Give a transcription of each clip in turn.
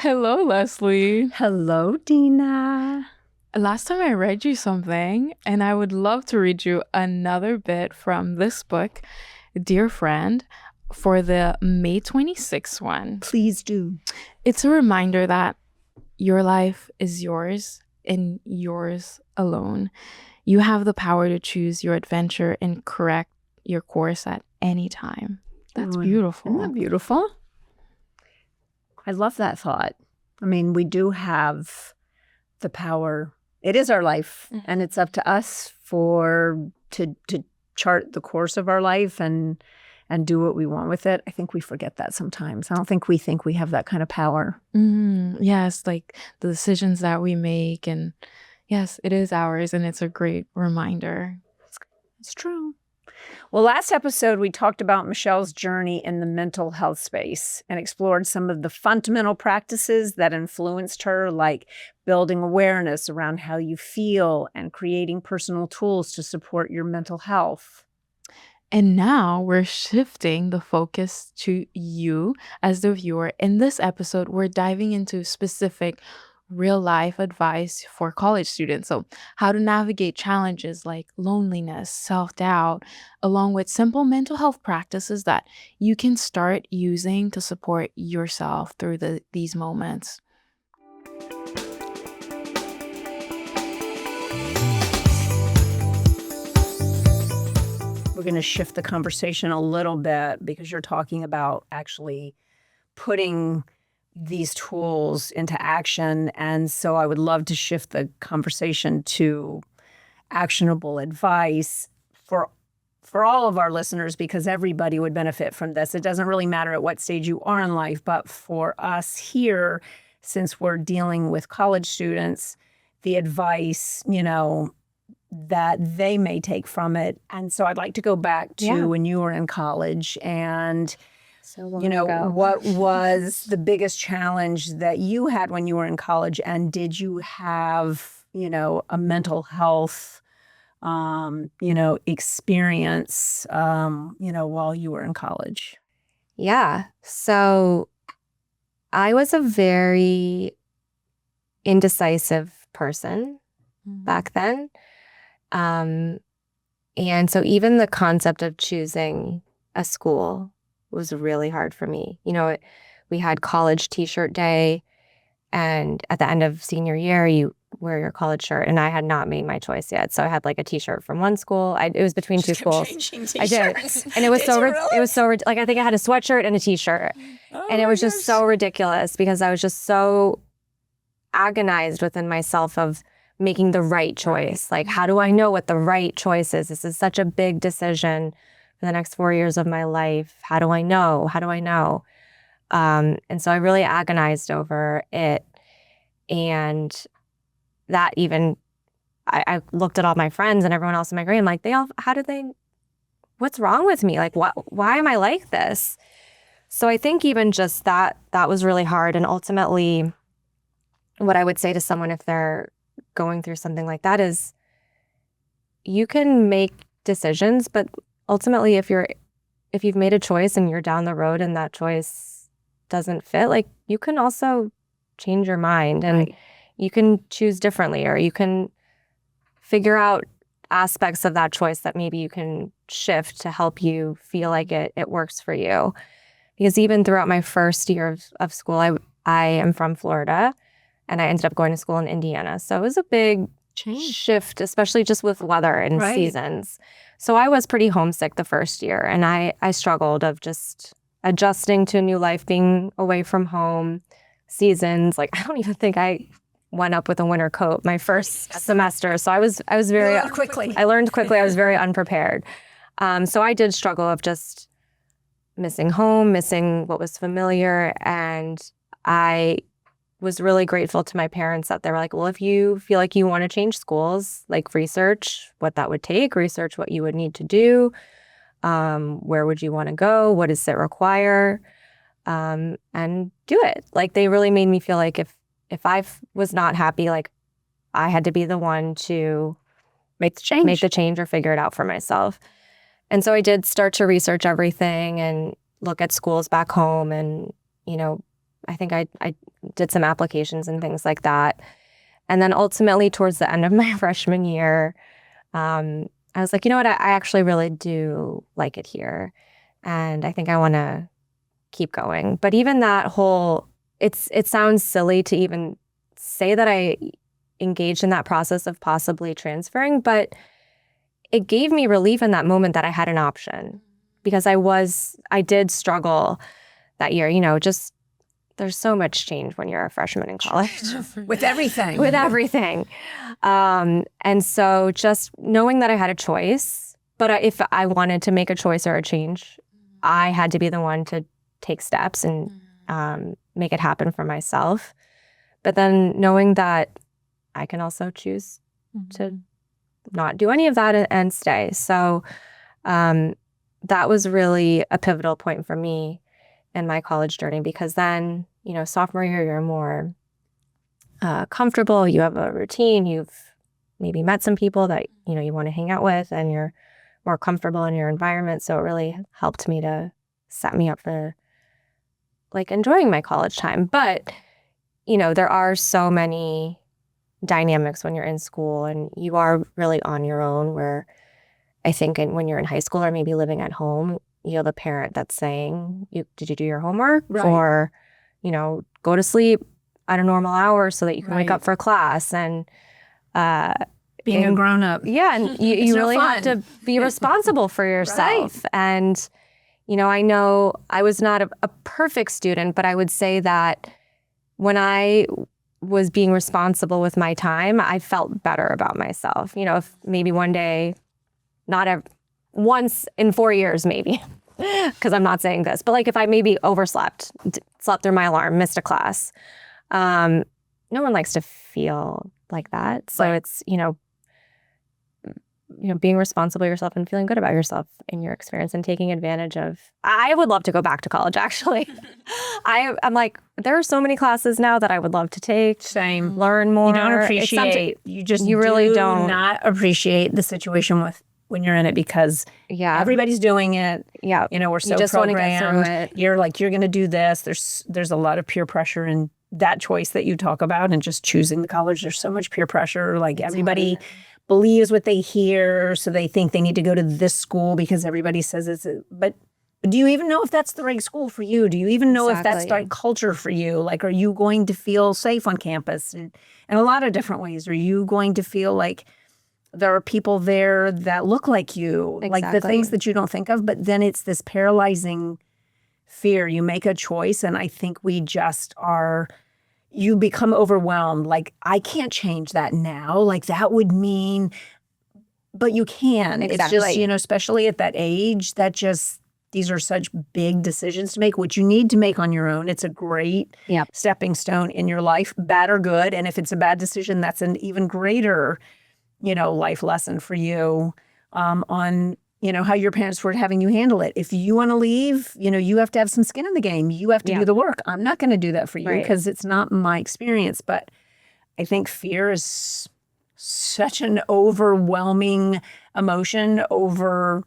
Hello, Leslie. Hello, Dina. Last time I read you something, and I would love to read you another bit from this book, Dear Friend, for the May 26th one. Please do. It's a reminder that your life is yours and yours alone. You have the power to choose your adventure and correct your course at any time. That's beautiful. Isn't that beautiful? I love that thought. I mean, we do have the power. It is our life, and it's up to us to chart the course of our life and do what we want with it. I think we forget that sometimes. I don't think we think we have that kind of power. Yes, like the decisions that we make, and yes, it is ours, and it's a great reminder. It's true. Well, last episode, we talked about Michelle's journey in the mental health space and explored some of the fundamental practices that influenced her, like building awareness around how you feel and creating personal tools to support your mental health. And now we're shifting the focus to you as the viewer. In this episode, we're diving into specific real-life advice for college students. So how to navigate challenges like loneliness, self-doubt, along with simple mental health practices that you can start using to support yourself through these moments. We're going to shift the conversation a little bit because you're talking about actually putting these tools into action. And so I would love to shift the conversation to actionable advice for all of our listeners, because everybody would benefit from this. It doesn't really matter at what stage you are in life, but for us here, since we're dealing with college students, the advice, that they may take from it. And so I'd like to go back to when you were in college and what was the biggest challenge that you had when you were in college? And did you have, a mental health, experience, while you were in college? Yeah. So I was a very indecisive person back then. And so even the concept of choosing a school was really hard for me. We had college t-shirt day, and at the end of senior year, you wear your college shirt, and I had not made my choice yet. So I had like a t-shirt from one school. It was between two schools. I did. And it was like, I think I had a sweatshirt and a t-shirt. And it was just so ridiculous because I was just so agonized within myself of making the right choice. Like, how do I know what the right choice is? This is such a big decision for the next 4 years of my life. How do I know? And so I really agonized over it. And that even, I looked at all my friends and everyone else in my grade. I'm like, what's wrong with me? Like, why am I like this? So I think even just that was really hard. And ultimately, what I would say to someone if they're going through something like that is, you can make decisions, but ultimately, if you've made a choice and you're down the road and that choice doesn't fit, like, you can also change your mind and you can choose differently, or you can figure out aspects of that choice that maybe you can shift to help you feel like it works for you. Because even throughout my first year of school, I am from Florida, and I ended up going to school in Indiana. So it was a big shift, especially just with weather and seasons. So I was pretty homesick the first year, and I struggled of just adjusting to a new life, being away from home, seasons. Like, I don't even think I went up with a winter coat my first semester. So I was very quickly. I learned quickly. I was very unprepared. So I did struggle of just missing home, missing what was familiar, and I was really grateful to my parents that they were like, well, if you feel like you want to change schools, like, research what that would take, research what you would need to do, where would you want to go, what does it require, and do it. Like, they really made me feel like if I was not happy, like, I had to be the one to make the change or figure it out for myself. And so I did start to research everything and look at schools back home and, I think I did some applications and things like that. And then ultimately towards the end of my freshman year, I was like, you know what, I actually really do like it here. And I think I want to keep going. But even that whole, it sounds silly to even say that I engaged in that process of possibly transferring, but it gave me relief in that moment that I had an option, because I did struggle that year, just there's so much change when you're a freshman in college. With everything. With everything. And so just knowing that I had a choice, but if I wanted to make a choice or a change, I had to be the one to take steps and make it happen for myself. But then knowing that I can also choose to not do any of that and stay. So that was really a pivotal point for me in my college journey, because then, sophomore year, you're more comfortable. You have a routine. You've maybe met some people that, you want to hang out with, and you're more comfortable in your environment. So it really helped me to set me up for enjoying my college time. But, there are so many dynamics when you're in school, and you are really on your own, where I think when you're in high school or maybe living at home, you have a parent that's saying, did you do your homework? Right. Or, go to sleep at a normal hour so that you can wake up for class. And being a grown-up. Yeah, and you really have to be responsible for yourself. Right. And, I know I was not a perfect student, but I would say that when I was being responsible with my time, I felt better about myself. If maybe one day, once in 4 years maybe, because I'm not saying this, but if I maybe overslept, slept through my alarm, missed a class, no one likes to feel like that. So it's, being responsible yourself and feeling good about yourself in your experience and taking advantage of. I would love to go back to college, actually. I'm like, there are so many classes now that I would love to take. Same. Learn more. You don't appreciate. You really don't not appreciate the situation when you're in it, because everybody's doing it. Yeah. We're so you just programmed. Want to get through it. You're like, you're going to do this. There's a lot of peer pressure in that choice that you talk about, and just choosing the college. There's so much peer pressure. Everybody believes what they hear, so they think they need to go to this school because everybody says it's. But do you even know if that's the right school for you? Do you even know if that's the right culture for you? Are you going to feel safe on campus in a lot of different ways? Are you going to feel like there are people there that look like you, exactly. the things that you don't think of? But then it's this paralyzing fear. You make a choice, and I think we just are. You become overwhelmed. I can't change that now. That would mean, but you can. Exactly. It's just, especially at that age, these are such big decisions to make, which you need to make on your own. It's a great stepping stone in your life, bad or good. And if it's a bad decision, that's an even greater, life lesson for you on, how your parents were having you handle it. If you want to leave, you have to have some skin in the game. You have to do the work. I'm not going to do that for you because it's not my experience. But I think fear is such an overwhelming emotion over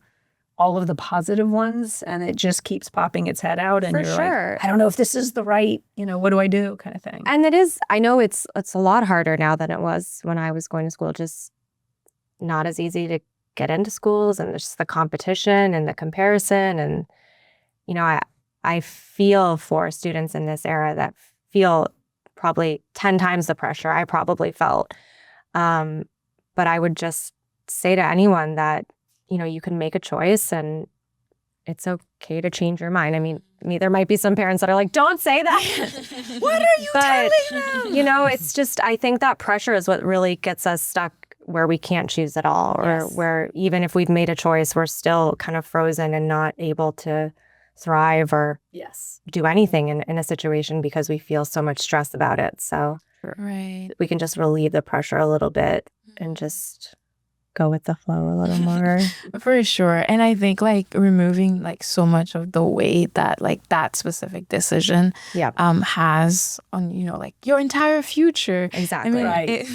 all of the positive ones, and it just keeps popping its head out. And you're like, I don't know if this is the right, what do I do kind of thing. And it is, I know it's a lot harder now than it was when I was going to school. Just not as easy to get into schools, and just the competition and the comparison. And, I feel for students in this era that feel probably 10 times the pressure I probably felt. But I would just say to anyone that, you can make a choice, and it's okay to change your mind. I mean, there might be some parents that are like, don't say that. What are you telling them? It's just, I think that pressure is what really gets us stuck where we can't choose at all, or where even if we've made a choice, we're still kind of frozen and not able to thrive or do anything in a situation because we feel so much stress about it. So we can just relieve the pressure a little bit and just go with the flow a little more. For sure. And I think removing so much of the weight that that specific decision has on, your entire future. Exactly. I mean,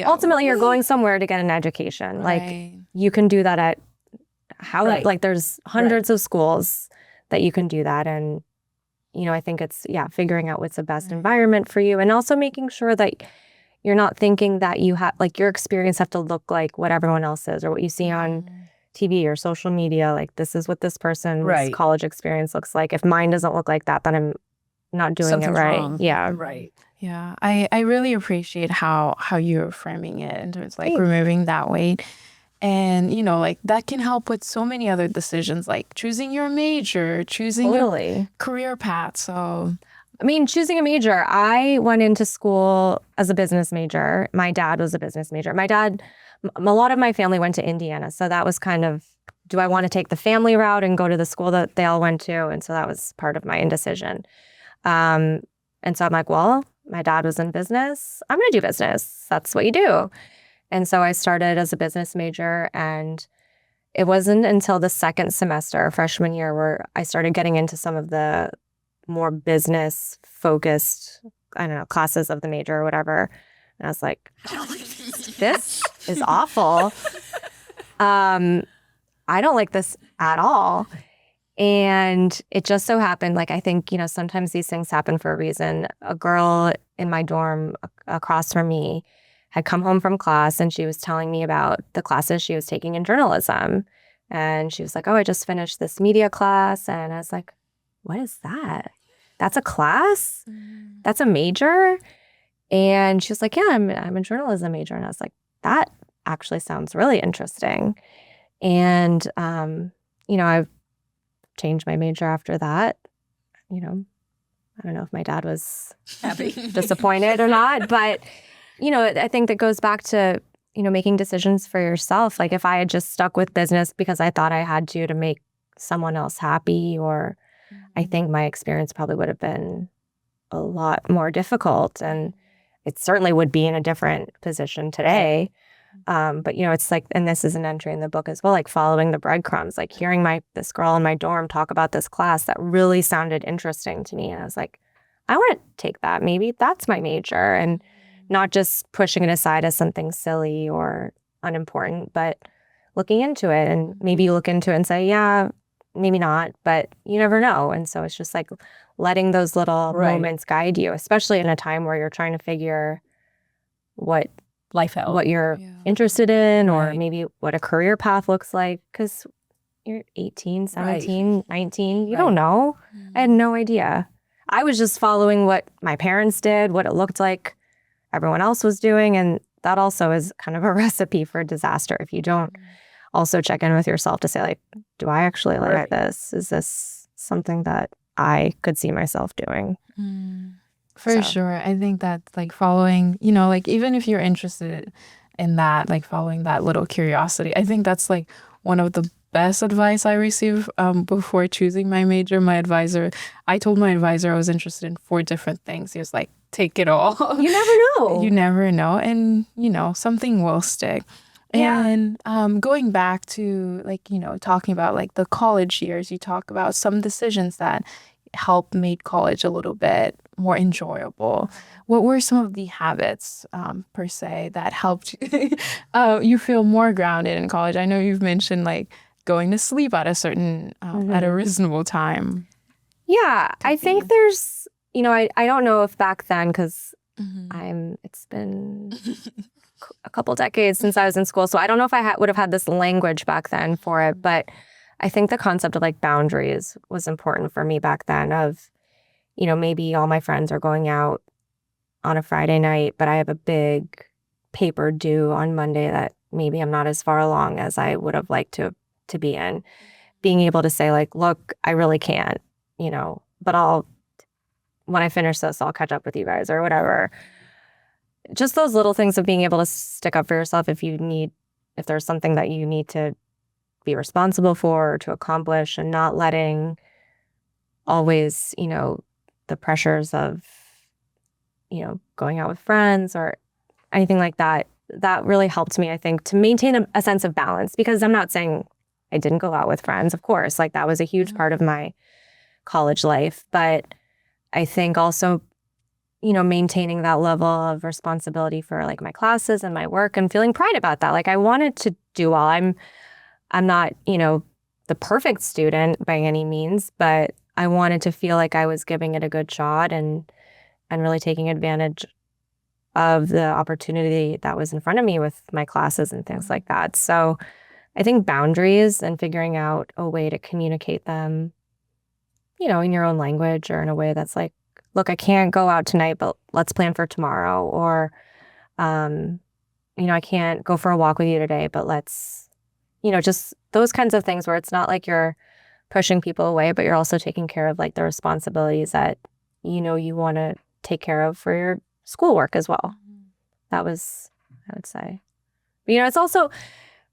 ultimately, you're going somewhere to get an education. You can do that at there's hundreds of schools that you can do that. And, I think it's, figuring out what's the best environment for you, and also making sure that you're not thinking that you have, like, your experience have to look like what everyone else is or what you see on TV or social media. Like, this is what this person's college experience looks like. If mine doesn't look like that, then I'm not doing Something's it right. wrong. Yeah. Right. Yeah, I really appreciate how you're framing it in terms of, like, Thanks. removing that weight. And, like, that can help with so many other decisions, like choosing your major, choosing a career path. So, I mean, choosing a major, I went into school as a business major. My dad was a business major. My dad, a lot of my family went to Indiana. So that was kind of, do I want to take the family route and go to the school that they all went to? And so that was part of my indecision. And so I'm like, well, my dad was in business. I'm going to do business. That's what you do. And so I started as a business major, and it wasn't until the second semester, freshman year, where I started getting into some of the more business-focused, classes of the major or whatever. And I was like, this is awful. I don't like this at all. And it just so happened, like, I think, sometimes these things happen for a reason. A girl in my dorm across from me had come home from class, and she was telling me about the classes she was taking in journalism. And she was like, oh, I just finished this media class. And I was like, what is that? That's a class? That's a major? And she was like, yeah, I'm a journalism major. And I was like, that actually sounds really interesting. And, I've changed my major after that. I don't know if my dad was Happy. disappointed or not, but I think that goes back to, making decisions for yourself. Like, if I had just stuck with business because I thought I had to make someone else happy, or I think my experience probably would have been a lot more difficult, and it certainly would be in a different position today. But, it's like, and this is an entry in the book as well, like following the breadcrumbs, like hearing this girl in my dorm talk about this class that really sounded interesting to me. And I was like, I want to take that. Maybe that's my major. And not just pushing it aside as something silly or unimportant, but looking into it. And maybe you look into it and say, yeah, maybe not, but you never know. And so it's just like letting those little moments guide you, especially in a time where you're trying to figure what life out, what you're interested in, or maybe what a career path looks like. Because you're 18, 17, 19, you don't know. I had no idea. I was just following what my parents did, what it looked like everyone else was doing. And that also is kind of a recipe for disaster if you don't also check in with yourself to say, like, do I actually like this? Is this something that I could see myself doing? For sure. I think that, like, following, like, even if you're interested in that, like, following that little curiosity, I think that's, like, one of the best advice I received before choosing my major. I told my advisor I was interested in 4 different things. He was like, take it all. You never know. You never know. And, something will stick. Yeah. And going back to, like, talking about, like, the college years, you talk about some decisions that helped made college a little bit more enjoyable. What were some of the habits, per se, that helped you feel more grounded in college? I know you've mentioned, like, going to sleep at a certain, at a reasonable time. Yeah, I think there's, I don't know if back then, because it's been a couple decades since I was in school, so I don't know if I would have had this language back then for it, but I think the concept of, like, boundaries was important for me back then. Of, maybe all my friends are going out on a Friday night, but I have a big paper due on Monday that maybe I'm not as far along as I would have liked to be in. Being able to say, like, look, I really can't, but when I finish this, I'll catch up with you guys or whatever. Just those little things of being able to stick up for yourself if there's something that you need to be responsible for or to accomplish, and not letting always, the pressures of, going out with friends or anything like that. That really helped me, I think, to maintain a sense of balance, because I'm not saying I didn't go out with friends. Of course, like, that was a huge part of my college life. But I think also, maintaining that level of responsibility for, like, my classes and my work, and feeling pride about that. Like, I wanted to do well. I'm not, the perfect student by any means, but I wanted to feel like I was giving it a good shot and really taking advantage of the opportunity that was in front of me with my classes and things like that. So I think boundaries and figuring out a way to communicate them, in your own language or in a way that's like, look, I can't go out tonight, but let's plan for tomorrow. Or, I can't go for a walk with you today, but let's, just those kinds of things where it's not like you're pushing people away, but you're also taking care of like the responsibilities that, you want to take care of for your schoolwork as well. That was, I would say. But, it's also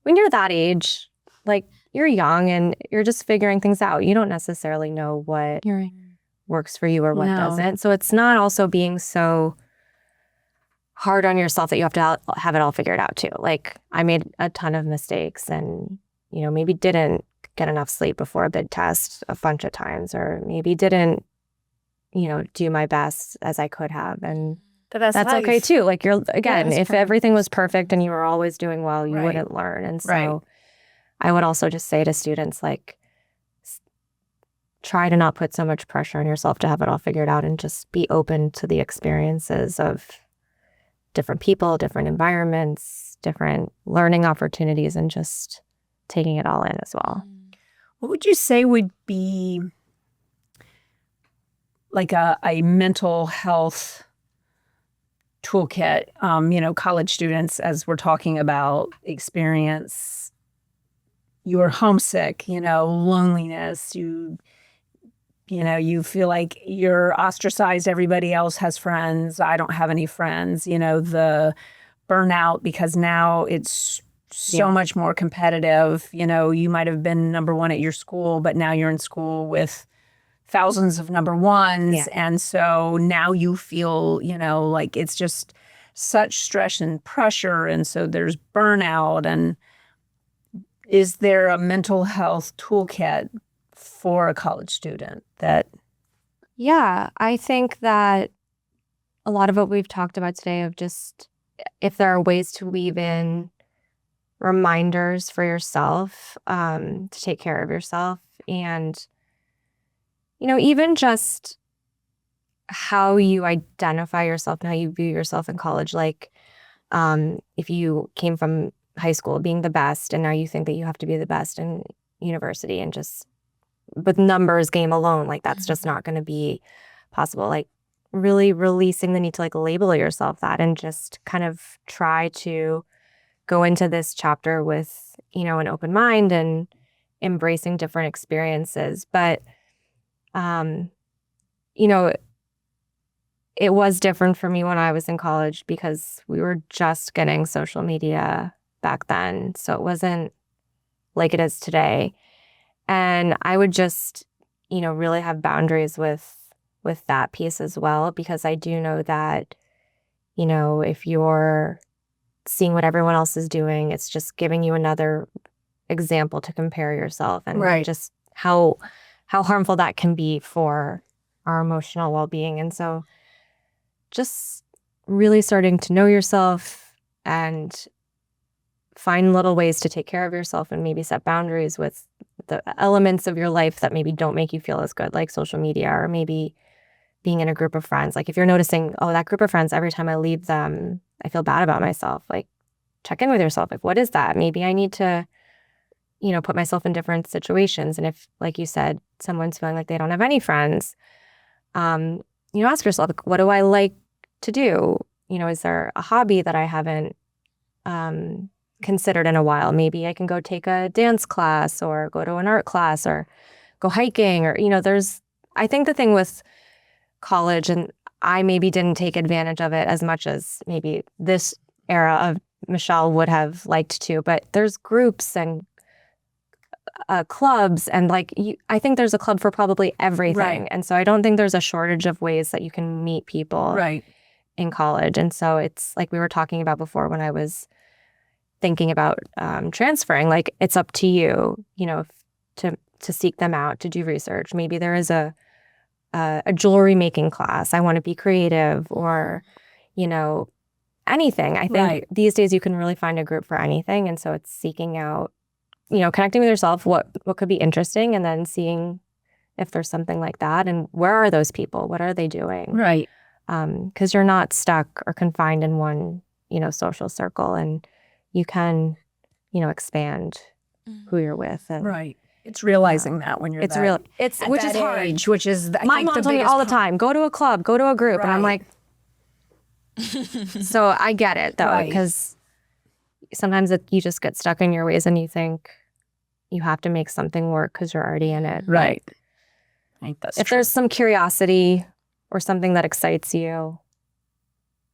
when you're that age, like you're young and you're just figuring things out. You don't necessarily know what You're right. works for you or what No. doesn't. So it's not also being so hard on yourself that you have to have it all figured out too. Like I made a ton of mistakes and, maybe didn't get enough sleep before a big test a bunch of times, or maybe didn't, do my best as I could have. And that's okay too. Like again, if everything was perfect and you were always doing well, you wouldn't learn. And so I would also just say to students, like, try to not put so much pressure on yourself to have it all figured out and just be open to the experiences of different people, different environments, different learning opportunities, and just taking it all in as well. What would you say would be like a mental health toolkit? College students, as we're talking about, experience you're homesick, loneliness, you feel like you're ostracized. Everybody else has friends. I don't have any friends. The burnout because now it's so much more competitive. You might have been number one at your school, but now you're in school with thousands of number ones. Yeah. And so now you feel, like it's just such stress and pressure. And so there's burnout. And is there a mental health toolkit for a college student that? Yeah, I think that a lot of what we've talked about today of just if there are ways to weave in reminders for yourself to take care of yourself, and even just how you identify yourself and how you view yourself in college. Like if you came from high school being the best and now you think that you have to be the best in university, and just with numbers game alone, like that's just not going to be possible. Like really releasing the need to like label yourself that, and just kind of try to go into this chapter with, an open mind and embracing different experiences. But, it was different for me when I was in college because we were just getting social media back then. So it wasn't like it is today. And I would just, really have boundaries with that piece as well, because I do know that, if you're seeing what everyone else is doing, it's just giving you another example to compare yourself, and just how harmful that can be for our emotional well-being. And so just really starting to know yourself and find little ways to take care of yourself, and maybe set boundaries with the elements of your life that maybe don't make you feel as good, like social media, or maybe being in a group of friends. Like if you're noticing, oh, that group of friends, every time I leave them, I feel bad about myself. Like check in with yourself. Like, what is that? Maybe I need to, put myself in different situations. And if, like you said, someone's feeling like they don't have any friends, ask yourself, like, what do I like to do? Is there a hobby that I haven't considered in a while? Maybe I can go take a dance class, or go to an art class, or go hiking, or, I think the thing with college, and I maybe didn't take advantage of it as much as maybe this era of Michelle would have liked to, but there's groups and clubs, and I think there's a club for probably everything. Right. And so I don't think there's a shortage of ways that you can meet people in college. And so it's like we were talking about before when I was thinking about transferring, like it's up to you, to seek them out, to do research. Maybe there is a jewelry making class. I want to be creative, or, anything. I think these days you can really find a group for anything. And so it's seeking out, connecting with yourself, what could be interesting, and then seeing, if there's something like that. And where are those people? What are they doing? Right. Because you're not stuck or confined in one, social circle, and you can, expand who you're with. And Right. It's realizing that when you're it's that, real. which is hard. Age, which is my mom told me all the time, go to a club, go to a group, and I'm Right. like, so I get it though, Right. because sometimes you just get stuck in your ways and you think you have to make something work because you're already in it. Right. I think that's If true. there's some curiosity or something that excites you,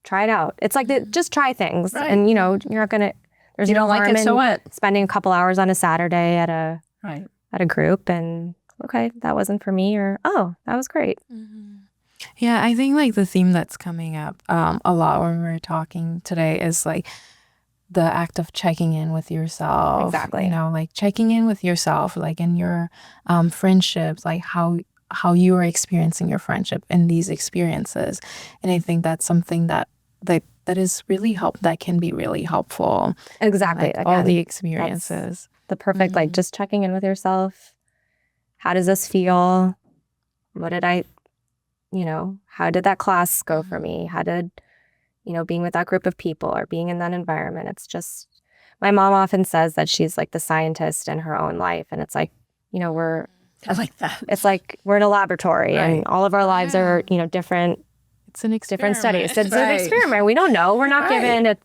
try it out. It's like just try things, Right. and you're not gonna. There's You no don't like harm it, so in what? spending a couple hours on a Saturday at Right. a group, and okay, that wasn't for me, or oh, that was great. Yeah, I think like the theme that's coming up a lot when we're talking today is like the act of checking in with yourself. Exactly. Like checking in with yourself, like in your friendships, like how you are experiencing your friendship in these experiences. And I think that's something that is really that can be really helpful. Exactly. Like, Again, all the experiences. the perfect, like just checking in with yourself. How does this feel? What did how did that class go for me? How did, being with that group of people or being in that environment? It's just, my mom often says that she's like the scientist in her own life. And it's like, I like that. It's like we're in a laboratory and all of our lives are, different. It's an different experiment. studies. It's an experiment. We don't know. We're not given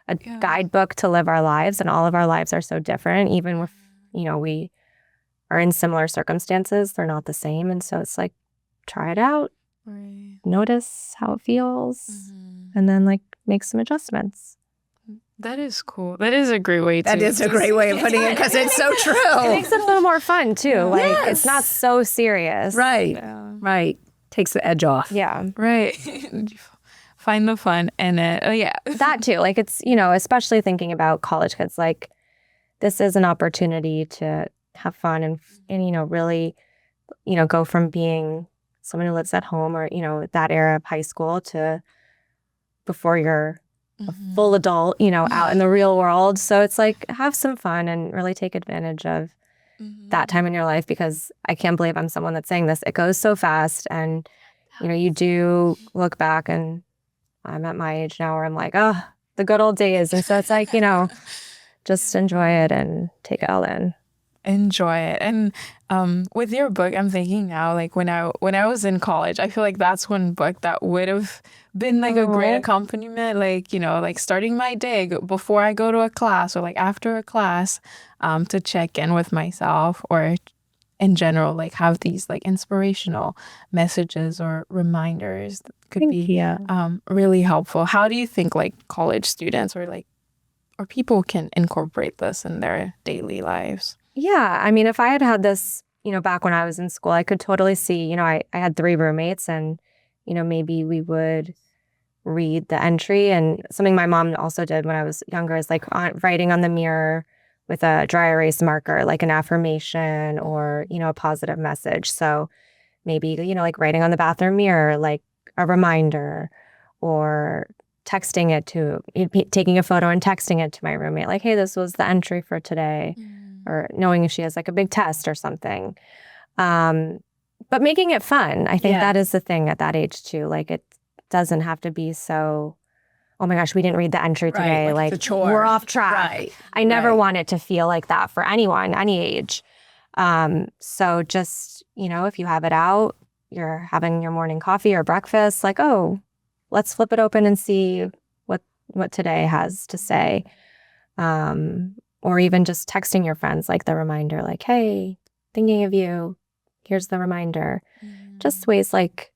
a guidebook to live our lives, and all of our lives are so different. Even if, we are in similar circumstances, they're not the same. And so it's like, try it out, notice how it feels, and then like make some adjustments. That is cool. That is a great way to. That is a great way of putting it, because it's so true. It makes it a little more fun too. Like Yes. it's not so serious. Right. Yeah. Right. Takes the edge off. Yeah. Right. Find the fun in it. Oh yeah. That too. Like it's, especially thinking about college kids, like this is an opportunity to have fun and really, go from being someone who lives at home or, that era of high school to before you're a full adult, out in the real world. So it's like have some fun and really take advantage of that time in your life, because I can't believe I'm someone that's saying this. It goes so fast, and you do look back, and I'm at my age now where I'm like, oh, the good old days. And so it's like, just enjoy it and take it all in. Enjoy it. And with your book, I'm thinking now, like when I was in college, I feel like that's one book that would have been like a great accompaniment, like, like starting my day before I go to a class or like after a class, to check in with myself, or in general, like have these like inspirational messages or reminders that could be really helpful. How do you think like college students or people can incorporate this in their daily lives? Yeah. I mean, if I had had this, back when I was in school, I could totally see, I had 3 roommates, and, maybe we would read the entry. And something my mom also did when I was younger is like writing on the mirror with a dry erase marker, like an affirmation or, a positive message. So maybe, like writing on the bathroom mirror, like a reminder, or texting it taking a photo and texting it to my roommate, like, hey, this was the entry for today, or knowing if she has like a big test or something. But making it fun. I think that is the thing at that age too. Like it doesn't have to be so, oh my gosh, we didn't read the entry today. Like it's a chore. We're off track. Right. I never want it to feel like that for anyone, any age. So just, if you have it out, you're having your morning coffee or breakfast, like, oh, let's flip it open and see what today has to say. Or even just texting your friends, like the reminder, like, hey, thinking of you, here's the reminder. Just ways like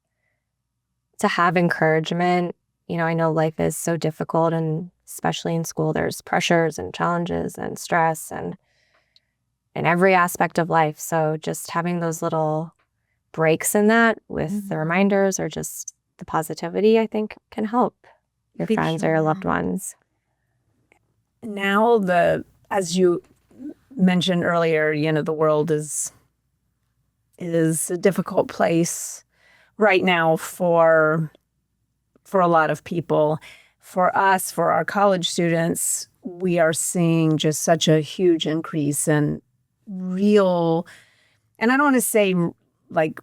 to have encouragement. I know life is so difficult, and especially in school, there's pressures and challenges and stress and in every aspect of life. So just having those little breaks in that with the reminders or just the positivity, I think can help your friends or your loved ones. Now, as you mentioned earlier, the world is a difficult place right now for a lot of people. For us, for our college students, we are seeing just such a huge increase in real, and I don't want to say like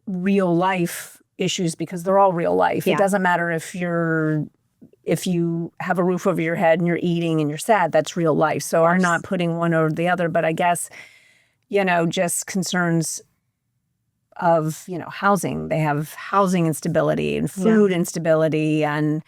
real life issues, because they're all real life. Yeah. It doesn't matter if you have a roof over your head and you're eating and you're sad, that's real life. So I'm not putting one over the other, but I guess, just concerns of, housing. They have housing instability and food instability and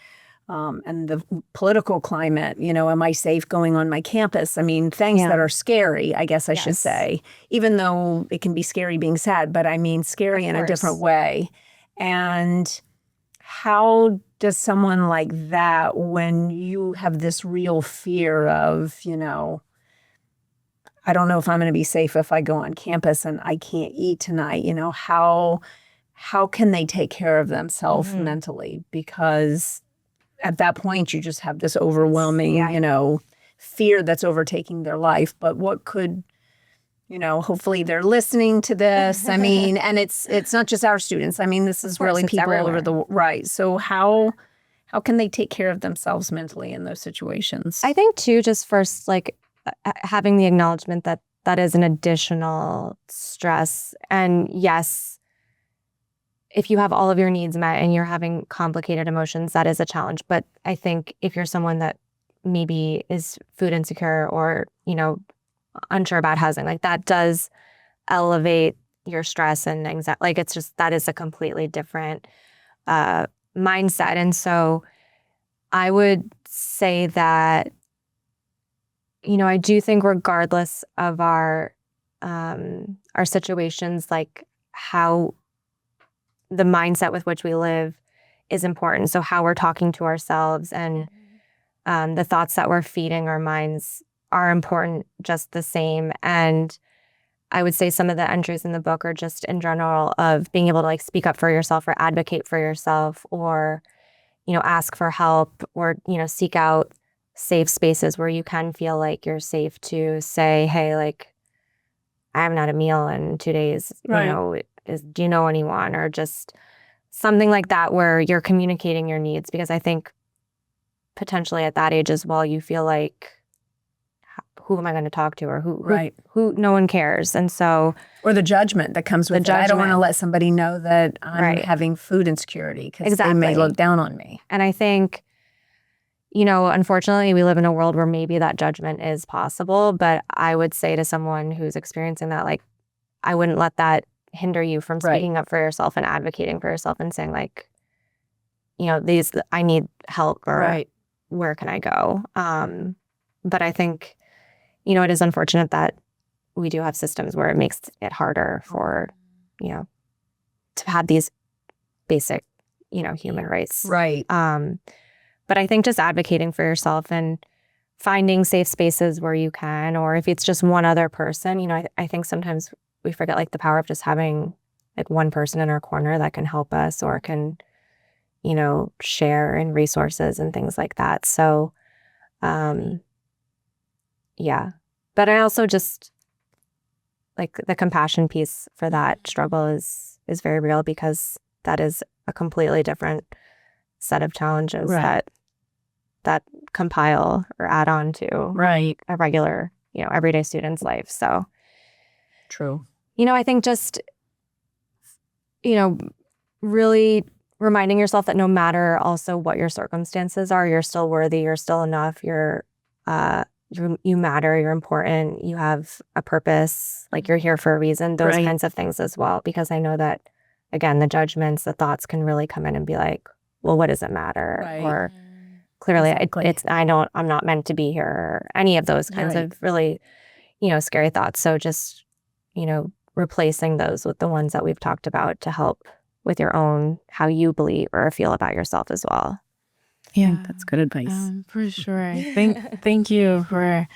the political climate. Am I safe going on my campus? I mean, things that are scary, I guess I should say, even though it can be scary being sad, but I mean scary in a different way. And how does someone like that, when you have this real fear of, I don't know if I'm going to be safe if I go on campus and I can't eat tonight, how can they take care of themselves mentally? Because at that point, you just have this overwhelming, fear that's overtaking their life. But what could, hopefully they're listening to this. I mean, and it's not just our students. I mean, this is really people all over the right. So how can they take care of themselves mentally in those situations? I think too, just first, like having the acknowledgement that that is an additional stress. And yes, if you have all of your needs met and you're having complicated emotions, that is a challenge. But I think if you're someone that maybe is food insecure or, unsure about housing, like that does elevate your stress and anxiety. Like it's just, that is a completely different mindset. And so I would say that, I do think regardless of our situations, like how the mindset with which we live is important. So how we're talking to ourselves and the thoughts that we're feeding our minds are important just the same. And I would say some of the entries in the book are just in general of being able to like speak up for yourself or advocate for yourself or, ask for help or, seek out safe spaces where you can feel like you're safe to say, hey, like, I haven't had a meal in 2 days, do you know anyone? Or just something like that where you're communicating your needs. Because I think potentially at that age as well, you feel like, who am I going to talk to? Or who no one cares. And so, or the judgment that comes with it. I don't want to let somebody know that I'm having food insecurity because they may look down on me. And I think, unfortunately, we live in a world where maybe that judgment is possible. But I would say to someone who's experiencing that, like, I wouldn't let that hinder you from speaking up for yourself and advocating for yourself and saying, like, I need help or where can I go? But I think, it is unfortunate that we do have systems where it makes it harder for, to have these basic, human rights. Right. But I think just advocating for yourself and finding safe spaces where you can, or if it's just one other person, I think sometimes we forget like the power of just having like one person in our corner that can help us or can, share in resources and things like that. So, yeah. But I also just like the compassion piece for that struggle is very real because that is a completely different set of challenges that compile or add on to a regular, everyday student's life. So true. I think just, really reminding yourself that no matter also what your circumstances are, you're still worthy, you're still enough, you matter, you're important, you have a purpose, like you're here for a reason, those kinds of things as well. Because I know that, again, the judgments, the thoughts can really come in and be like, well, what does it matter? Or clearly I'm not meant to be here, or any of those kinds of really, scary thoughts. So just, replacing those with the ones that we've talked about to help with your own, how you believe or feel about yourself as well. Yeah, that's good advice. For sure. Thank you for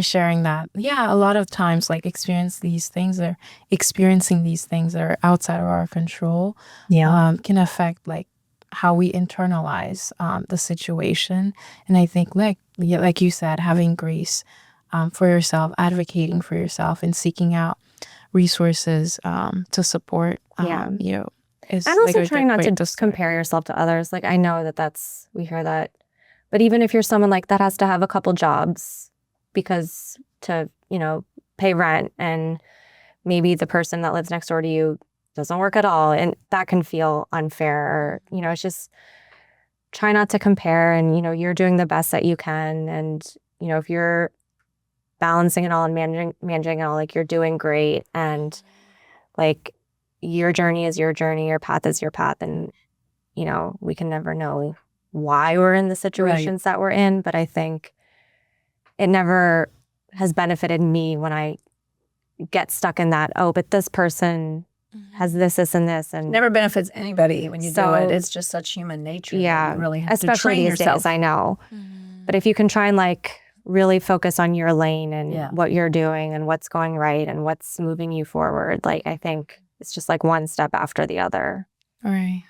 sharing that. Yeah, a lot of times like experiencing these things that are outside of our control can affect like how we internalize the situation. And I think like you said, having grace for yourself, advocating for yourself and seeking out resources to support you. And also trying not to compare yourself to others. Like I know we hear that, but even if you're someone like that has to have a couple jobs because to, pay rent and maybe the person that lives next door to you doesn't work at all. And that can feel unfair. Or, it's just try not to compare, and, you're doing the best that you can. And, if you're balancing it all and managing it all, like, you're doing great. And like, your journey is your journey, your path is your path. And, we can never know why we're in the situations that we're in. But I think it never has benefited me when I get stuck in that, but this person has this, and this. And never benefits anybody when you do it. It's just such human nature. Yeah. You really have Especially to train these yourself. days, I know. But if you can try and like really focus on your lane and what you're doing and what's going right and what's moving you forward, like, I think it's just like one step after the other. All right.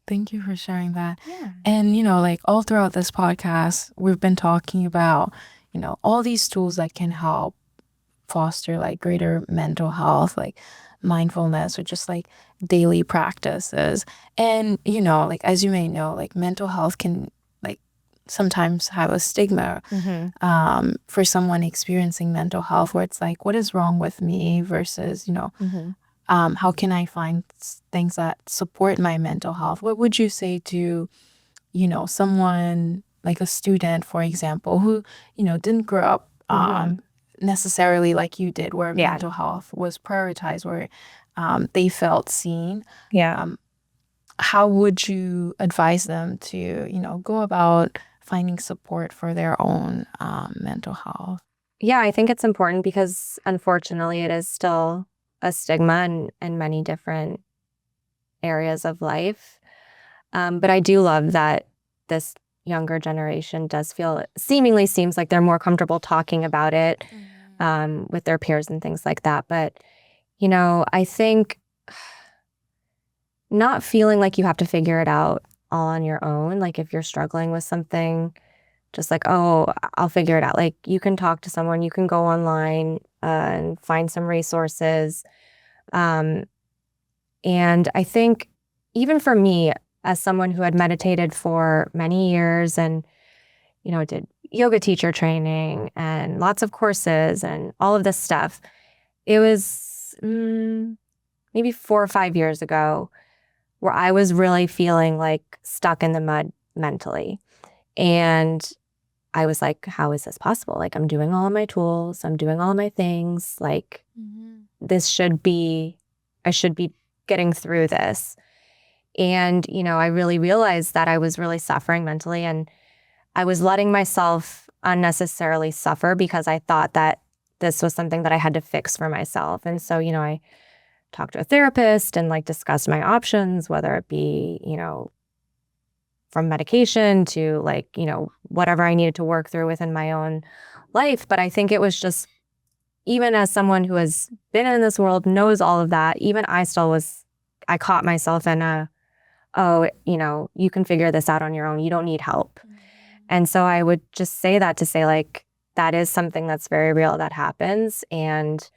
Thank you for sharing that. Yeah. And, like, all throughout this podcast, we've been talking about, all these tools that can help foster like greater mental health, like mindfulness, or just like daily practices. And, like, as you may know, like, mental health can like sometimes have a stigma for someone experiencing mental health, where it's like, what is wrong with me versus, how can I find things that support my mental health? What would you say to, someone like a student, for example, who, didn't grow up necessarily like you did, where mental health was prioritized, where they felt seen? Yeah. How would you advise them to, go about finding support for their own mental health? Yeah, I think it's important because unfortunately it is still a stigma in many different areas of life. But I do love that this younger generation seemingly seems like they're more comfortable talking about it with their peers and things like that. But, I think not feeling like you have to figure it out all on your own. Like, if you're struggling with something, just like, oh, I'll figure it out. Like, you can talk to someone, you can go online and find some resources. And I think even for me, as someone who had meditated for many years and, did yoga teacher training and lots of courses and all of this stuff, it was maybe 4 or 5 years ago where I was really feeling like stuck in the mud mentally. And I was like, how is this possible? Like, I'm doing all of my tools, I'm doing all of my things. Like, I should be getting through this. And, I really realized that I was really suffering mentally, and I was letting myself unnecessarily suffer because I thought that this was something that I had to fix for myself. And so, I talked to a therapist and like discussed my options, whether it be, from medication to like, whatever I needed to work through within my own life. But I think it was just, even as someone who has been in this world, knows all of that, even I caught myself in you can figure this out on your own. You don't need help. And so I would just say that to say, like, that is something that's very real that happens. And,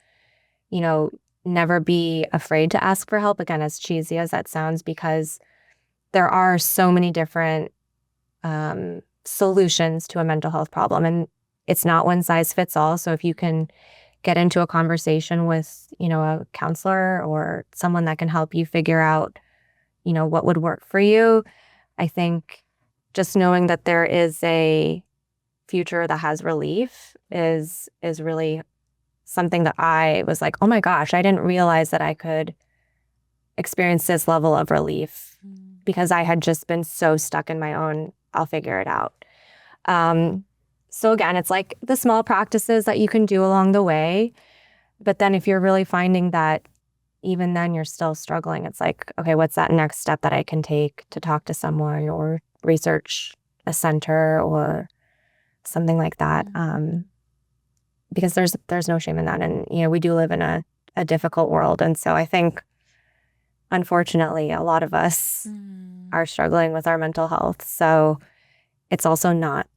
never be afraid to ask for help, again, as cheesy as that sounds, because there are so many different solutions to a mental health problem. And it's not one size fits all. So if you can get into a conversation with, a counselor or someone that can help you figure out, what would work for you, I think just knowing that there is a future that has relief is really something that I was like, oh my gosh, I didn't realize that I could experience this level of relief because I had just been so stuck in my own, I'll figure it out. So again, it's like the small practices that you can do along the way. But then if you're really finding that even then you're still struggling, it's like, okay, what's that next step that I can take to talk to someone or research a center or something like that? Because there's no shame in that. And, we do live in a difficult world. And so I think, unfortunately, a lot of us are struggling with our mental health. So it's also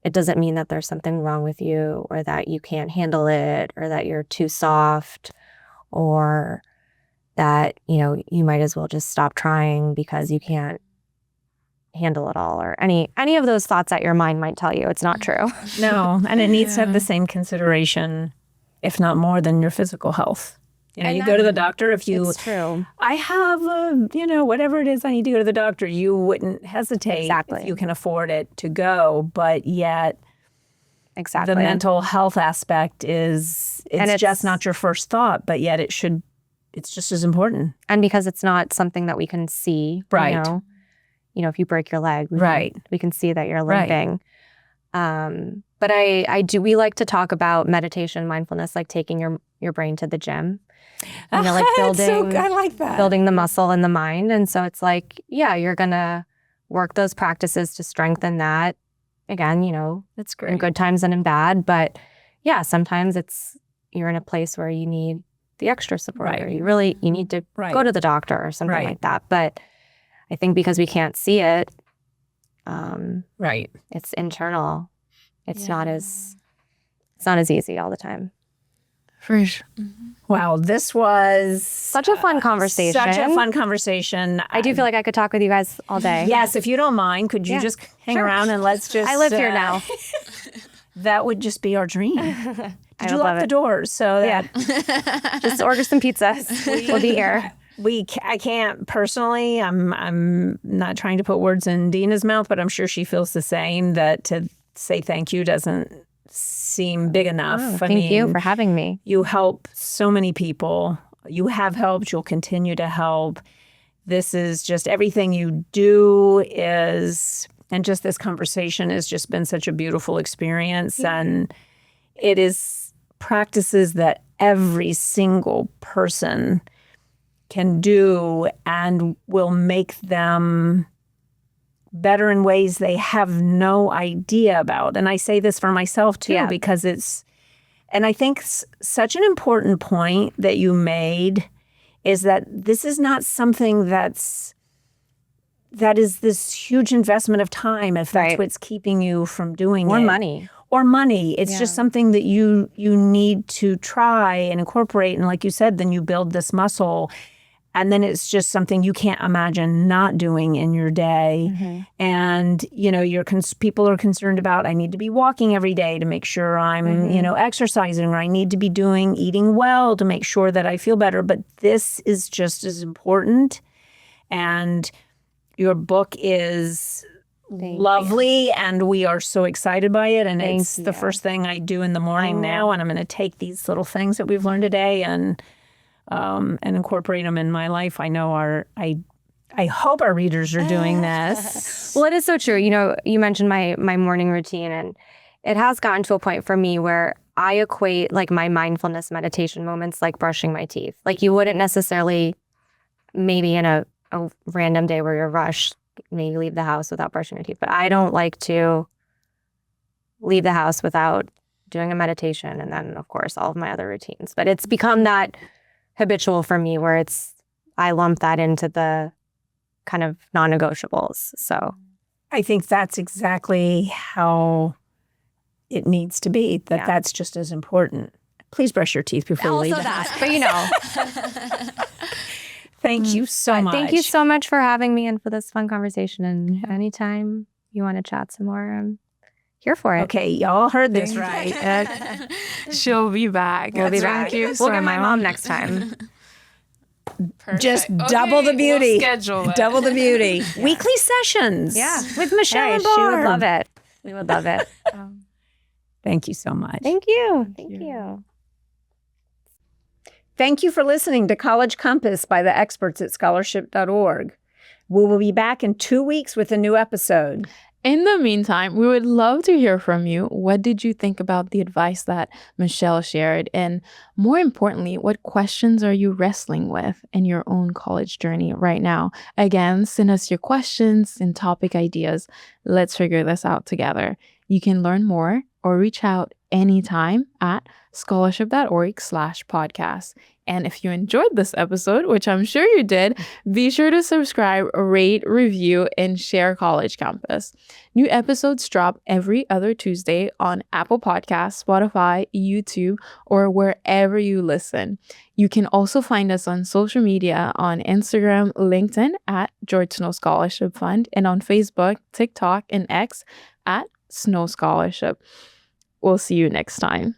it doesn't mean that there's something wrong with you or that you can't handle it or that you're too soft or that, you might as well just stop trying because you can't handle it all, or any of those thoughts that your mind might tell you. It's not true. No, and it needs to have the same consideration, if not more, than your physical health. You know, And you go to the doctor if It's true. I have, whatever it is I need to go to the doctor, you wouldn't hesitate Exactly. if you can afford it to go. But yet Exactly. the mental health aspect it's just not your first thought, but yet it's just as important. And because it's not something that we can see, Right. You know, if you break your leg, Right. we can see that you're Right. limping. But we like to talk about meditation, mindfulness, like taking your brain to the gym. You know, like I like that. building the muscle in the mind. And so it's like, yeah, you're going to work those practices to strengthen that. Again, That's in great. good times and in bad. But yeah, sometimes you're in a place where you need the extra support, Right. or you need to Right. go to the doctor or something Right. like that. But I think because we can't see it, Right. it's internal. It's not Yeah. as easy all the time. For sure. Wow, this was Such a fun conversation. Such a fun conversation. I do feel like I could talk with you guys all day. Yes, if you don't mind, could you Yeah. just hang Sure. around and let's just I live here now. That would just be our dream. I Did you would lock love the it. doors so that Just order some pizzas. We'll be here. I can't personally. I'm not trying to put words in Dina's mouth, but I'm sure she feels the same. That to say thank you doesn't seem big enough. Oh, I thank you mean, for having me. you help so many people. You have helped. You'll continue to help. This is just everything you do is, and just this conversation has just been such a beautiful experience. And it is practices that every single person can do and will make them better in ways they have no idea about. And I say this for myself too, because and I think such an important point that you made is that this is not something that is this huge investment of time if that's what's keeping you from doing it. Or money. It's just something that you need to try and incorporate. And like you said, then you build this muscle. And then it's just something you can't imagine not doing in your day. Mm-hmm. And, people are concerned about, I need to be walking every day to make sure I'm, exercising, or I need to be eating well to make sure that I feel better. But this is just as important. And your book is lovely, and we are so excited by it. And it's the first thing I do in the morning now. And I'm going to take these little things that we've learned today and incorporate them in my life. I know I hope our readers are doing this. Well, it is so true. You mentioned my morning routine, and it has gotten to a point for me where I equate like my mindfulness meditation moments like brushing my teeth. Like you wouldn't necessarily, maybe in a random day where you're rushed, maybe leave the house without brushing your teeth. But I don't like to leave the house without doing a meditation, and then of course all of my other routines. But it's become that habitual for me where I lump that into the kind of non-negotiables. So I think that's exactly how it needs to be, that's just as important. Please brush your teeth before you leave the house. But Thank you so much. Thank you so much for having me and for this fun conversation. And anytime you want to chat some more, I'm here for it. Okay, y'all heard this right. She'll be back. We'll be back. We'll get my mom next time. Perfect. Just double the beauty. We'll schedule it. Double the beauty. Weekly sessions. With Michelle and Barb. She would love it. We would love it. Thank you so much. Thank you. Thank you. Thank you for listening to College Compass by the experts at scholarship.org. We will be back in 2 weeks with a new episode. In the meantime, we would love to hear from you. What did you think about the advice that Michelle shared? And more importantly, what questions are you wrestling with in your own college journey right now? Again, send us your questions and topic ideas. Let's figure this out together. You can learn more or reach out anytime at scholarship.org/podcast. And if you enjoyed this episode, which I'm sure you did, be sure to subscribe, rate, review, and share College Campus. New episodes drop every other Tuesday on Apple Podcasts, Spotify, YouTube, or wherever you listen. You can also find us on social media on Instagram, LinkedIn at George Snow Scholarship Fund, and on Facebook, TikTok, and X at Snow Scholarship. We'll see you next time.